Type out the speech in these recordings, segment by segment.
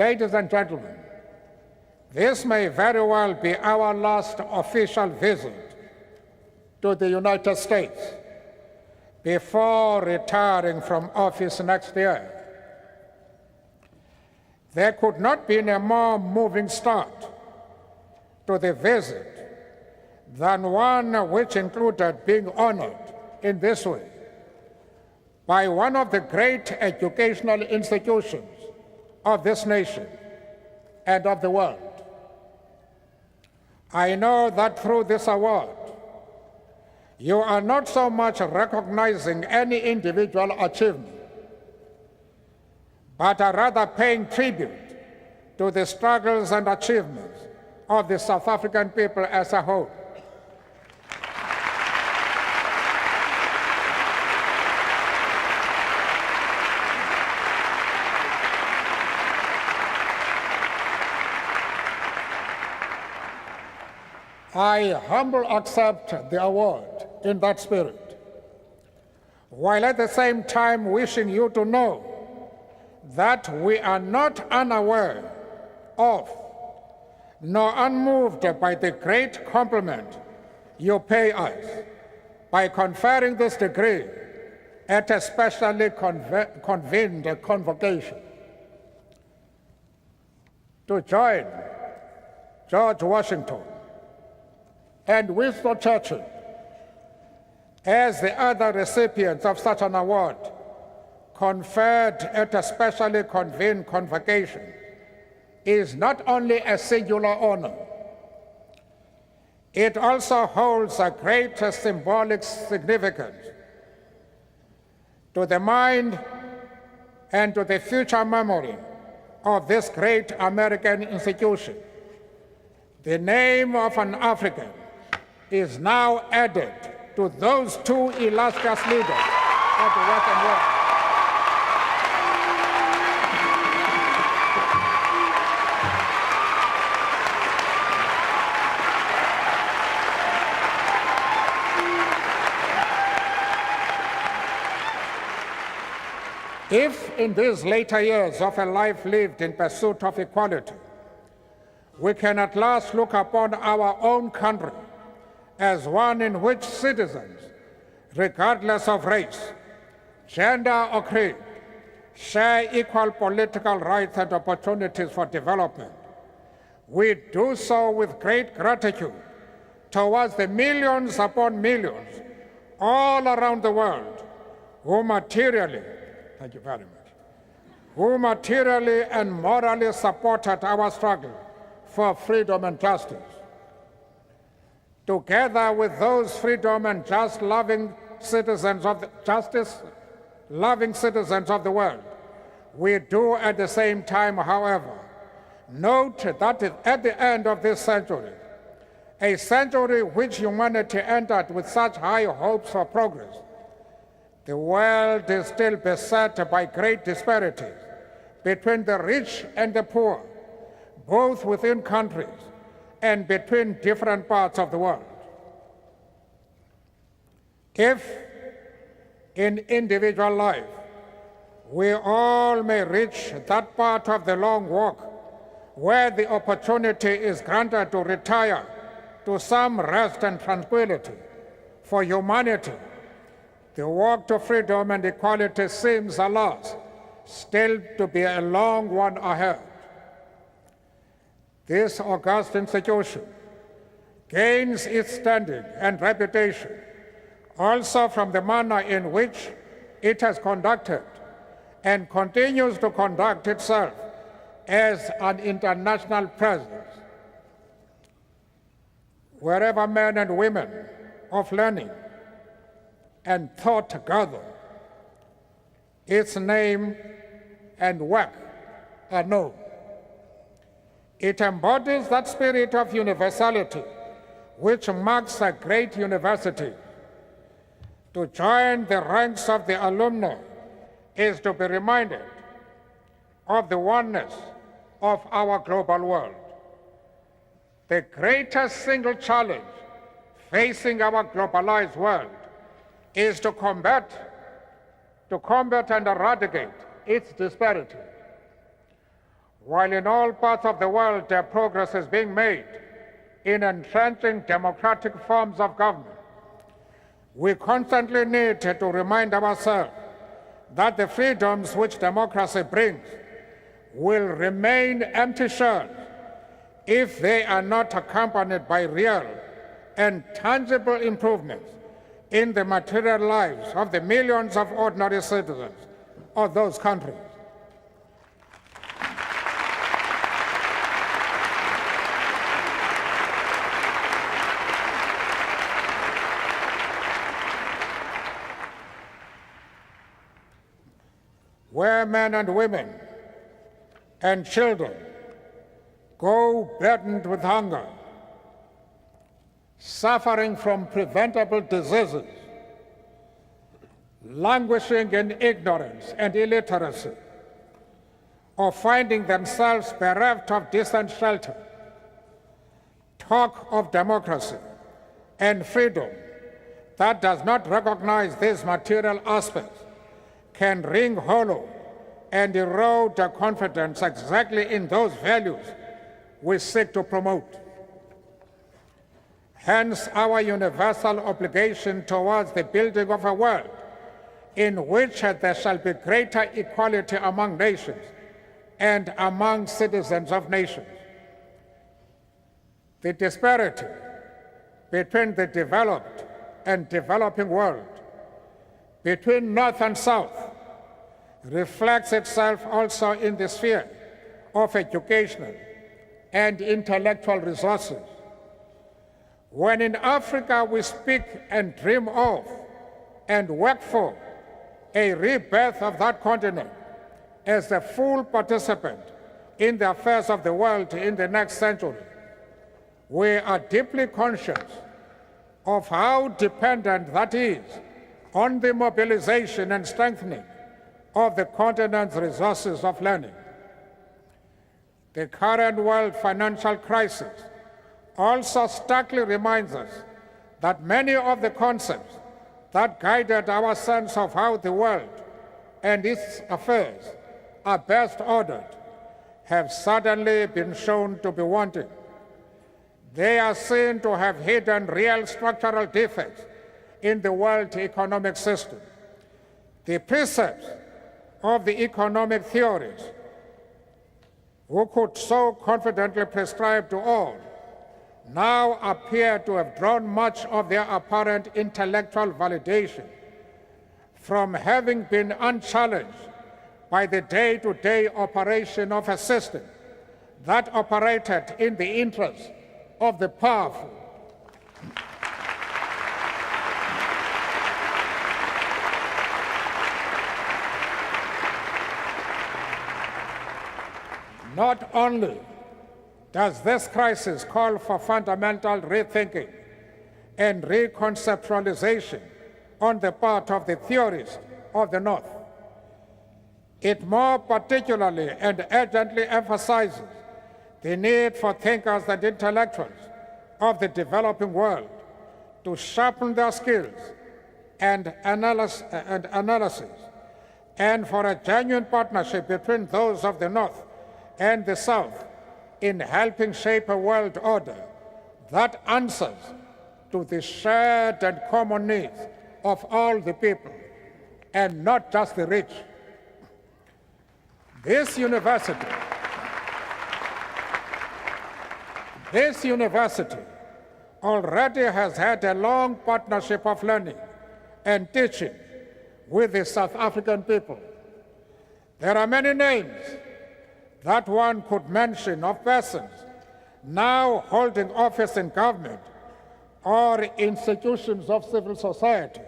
Ladies and gentlemen, this may very well be our last official visit to the United States before retiring from office next year. There could not be a more moving start to the visit than one which included being honored in this way by one of the great educational institutions of this nation and of the world. I know that through this award, you are not so much recognizing any individual achievement, but are rather paying tribute to the struggles and achievements of the South African people as a whole. I humbly accept the award in that spirit, while at the same time wishing you to know that we are not unaware of nor unmoved by the great compliment you pay us by conferring this degree at a specially convened convocation. To join George Washington and Winston Churchill as the other recipients of such an award conferred at a specially convened convocation is not only a singular honor, it also holds a great symbolic significance to the mind and to the future memory of this great American institution. The name of an African is now added to those two illustrious leaders of the Western world. If in these later years of a life lived in pursuit of equality, we can at last look upon our own country as one in which citizens, regardless of race, gender, or creed, share equal political rights and opportunities for development, we do so with great gratitude towards the millions upon millions all around the world who materially, thank you very much, who materially and morally supported our struggle for freedom and justice. Together with those freedom and justice-loving citizens of the world, we do at the same time, however, note that at the end of this century, a century which humanity entered with such high hopes for progress, the world is still beset by great disparities between the rich and the poor, both within countries and between different parts of the world. If in individual life we all may reach that part of the long walk where the opportunity is granted to retire to some rest and tranquility for humanity, the walk to freedom and equality seems, alas, still to be a long one ahead. This august institution gains its standing and reputation also from the manner in which it has conducted and continues to conduct itself as an international presence. Wherever men and women of learning and thought gather, its name and work are known. It embodies that spirit of universality which marks a great university. To join the ranks of the alumni is to be reminded of the oneness of our global world. The greatest single challenge facing our globalized world is to combat and eradicate its disparity. While in all parts of the world progress is being made in entrenching democratic forms of government, we constantly need to remind ourselves that the freedoms which democracy brings will remain empty shells if they are not accompanied by real and tangible improvements in the material lives of the millions of ordinary citizens of those countries. Where men and women and children go burdened with hunger, suffering from preventable diseases, languishing in ignorance and illiteracy, or finding themselves bereft of decent shelter, talk of democracy and freedom that does not recognize these material aspects can ring hollow and erode the confidence exactly in those values we seek to promote. Hence, our universal obligation towards the building of a world in which there shall be greater equality among nations and among citizens of nations. The disparity between the developed and developing world, between North and South, reflects itself also in the sphere of educational and intellectual resources. When in Africa we speak and dream of and work for a rebirth of that continent as the full participant in the affairs of the world in the next century, we are deeply conscious of how dependent that is on the mobilization and strengthening of the continent's resources of learning. The current world financial crisis also starkly reminds us that many of the concepts that guided our sense of how the world and its affairs are best ordered have suddenly been shown to be wanting. They are seen to have hidden real structural defects in the world economic system. The precepts of the economic theories who could so confidently prescribe to all now appear to have drawn much of their apparent intellectual validation from having been unchallenged by the day-to-day operation of a system that operated in the interest of the powerful. Not only does this crisis call for fundamental rethinking and reconceptualization on the part of the theorists of the North, it more particularly and urgently emphasizes the need for thinkers and intellectuals of the developing world to sharpen their skills and analysis, and for a genuine partnership between those of the North and the South in helping shape a world order that answers to the shared and common needs of all the people, and not just the rich. This university already has had a long partnership of learning and teaching with the South African people. There are many names that one could mention of persons now holding office in government or institutions of civil society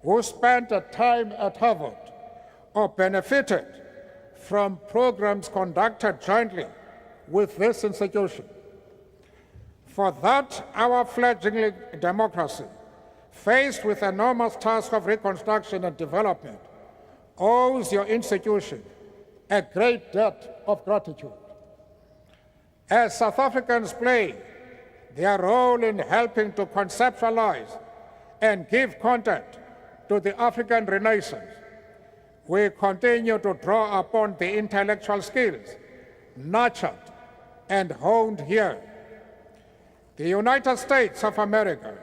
who spent a time at Harvard or benefited from programs conducted jointly with this institution. For that, our fledgling democracy, faced with an enormous task of reconstruction and development, owes your institution a great debt of gratitude. As South Africans play their role in helping to conceptualize and give content to the African Renaissance, we continue to draw upon the intellectual skills, nurtured, and honed here. The United States of America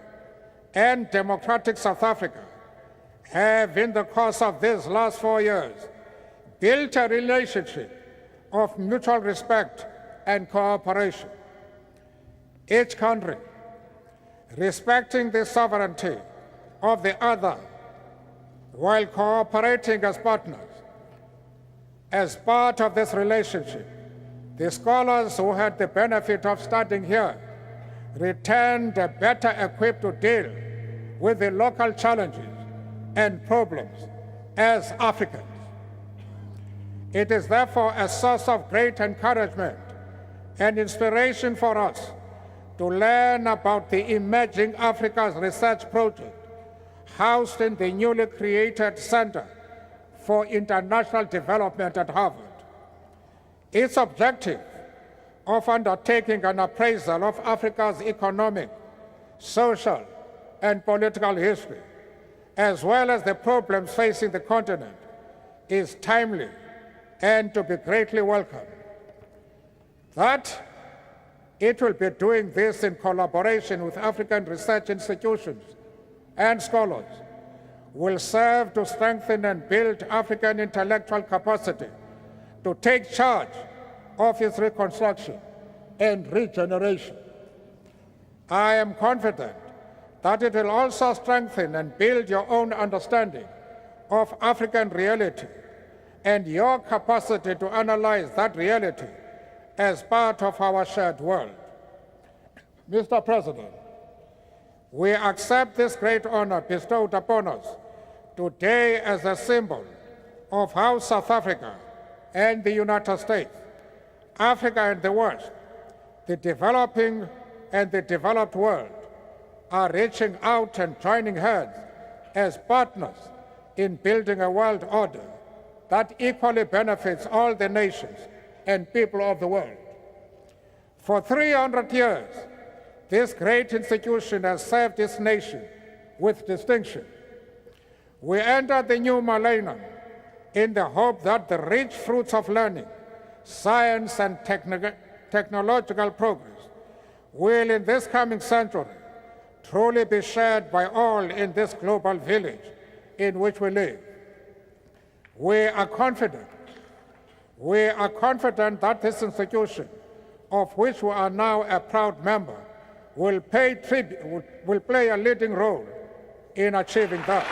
and democratic South Africa have, in the course of these last 4 years, built a relationship of mutual respect and cooperation. Each country, respecting the sovereignty of the other while cooperating as partners. As part of this relationship, the scholars who had the benefit of studying here returned better equipped to deal with the local challenges and problems as Africans. It is therefore a source of great encouragement and inspiration for us to learn about the Emerging Africa's Research Project housed in the newly created Center for International Development at Harvard. Its objective of undertaking an appraisal of Africa's economic, social, and political history, as well as the problems facing the continent, is timely and to be greatly welcomed. That it will be doing this in collaboration with African research institutions and scholars will serve to strengthen and build African intellectual capacity to take charge of its reconstruction and regeneration. I am confident that it will also strengthen and build your own understanding of African reality and your capacity to analyze that reality as part of our shared world. Mr. President, we accept this great honor bestowed upon us today as a symbol of how South Africa and the United States, Africa and the West, the developing and the developed world, are reaching out and joining hands as partners in building a world order that equally benefits all the nations and people of the world. For 300 years, this great institution has served its nation with distinction. We enter the new millennium in the hope that the rich fruits of learning, science, and technological progress will, in this coming century, truly be shared by all in this global village in which we live. We are confident that this institution, of which we are now a proud member, will play a leading role in achieving that.